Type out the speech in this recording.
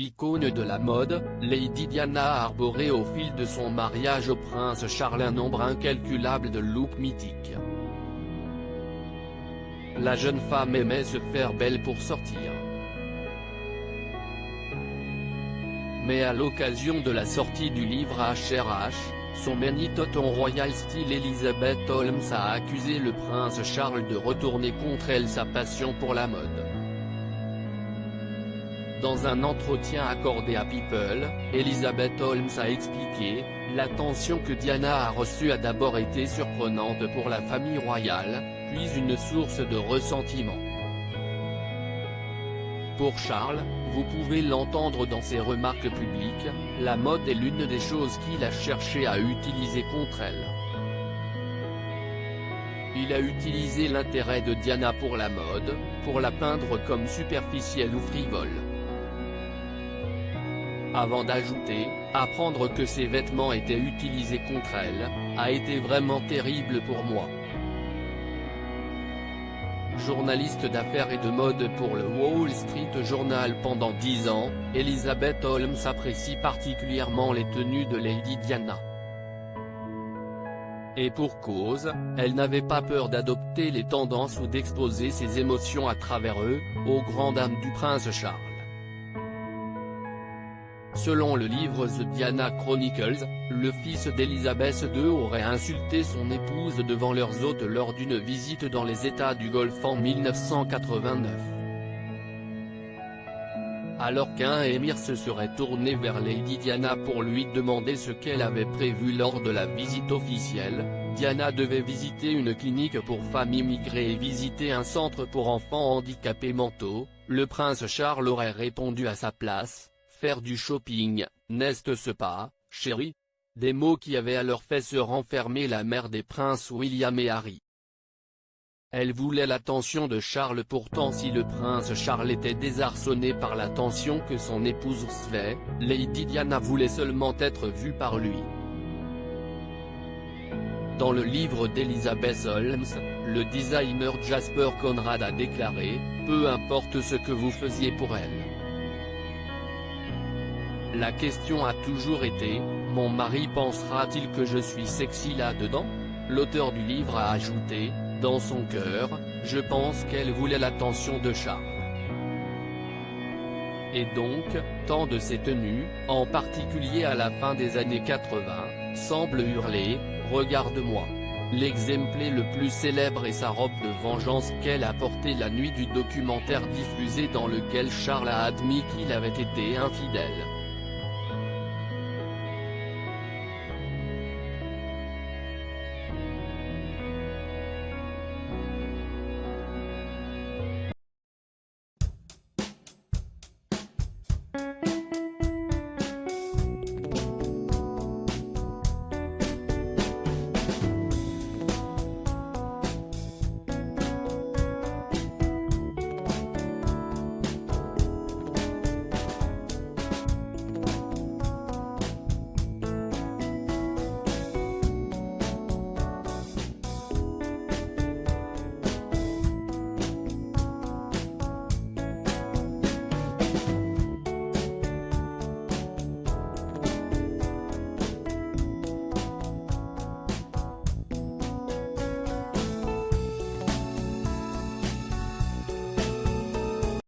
Icône de la mode, Lady Diana a arboré au fil de son mariage au prince Charles un nombre incalculable de looks mythiques. La jeune femme aimait se faire belle pour sortir. Mais à l'occasion de la sortie du livre H.R.H., son Magniton Royal style Elizabeth Holmes a accusé le prince Charles de retourner contre elle sa passion pour la mode. Dans un entretien accordé à People, Elizabeth Holmes a expliqué, « L'attention que Diana a reçue a d'abord été surprenante pour la famille royale, puis une source de ressentiment. Pour Charles, vous pouvez l'entendre dans ses remarques publiques, la mode est l'une des choses qu'il a cherché à utiliser contre elle. Il a utilisé l'intérêt de Diana pour la mode, pour la peindre comme superficielle ou frivole. » Avant d'ajouter, apprendre que ses vêtements étaient utilisés contre elle, a été vraiment terrible pour moi. Journaliste d'affaires et de mode pour le Wall Street Journal pendant 10 ans, Elizabeth Holmes apprécie particulièrement les tenues de Lady Diana. Et pour cause, elle n'avait pas peur d'adopter les tendances ou d'exposer ses émotions à travers eux, aux grandes dames du prince Charles. Selon le livre The Diana Chronicles, le fils d'Elizabeth II aurait insulté son épouse devant leurs hôtes lors d'une visite dans les États du Golfe en 1989. Alors qu'un émir se serait tourné vers Lady Diana pour lui demander ce qu'elle avait prévu lors de la visite officielle, Diana devait visiter une clinique pour femmes immigrées et visiter un centre pour enfants handicapés mentaux, le prince Charles aurait répondu à sa place. Faire du shopping, n'est-ce pas, chérie ? Des mots qui avaient alors fait se renfermer la mère des princes William et Harry. Elle voulait l'attention de Charles, pourtant si le prince Charles était désarçonné par l'attention que son épouse recevait, Lady Diana voulait seulement être vue par lui. Dans le livre d'Elizabeth Holmes, le designer Jasper Conrad a déclaré, « Peu importe ce que vous faisiez pour elle. La question a toujours été, mon mari pensera-t-il que je suis sexy là-dedans ?» L'auteur du livre a ajouté, dans son cœur, je pense qu'elle voulait l'attention de Charles. Et donc, tant de ses tenues, en particulier à la fin des années 80, semblent hurler, regarde-moi. L'exemple le plus célèbre est sa robe de vengeance qu'elle a portée la nuit du documentaire diffusé dans lequel Charles a admis qu'il avait été infidèle.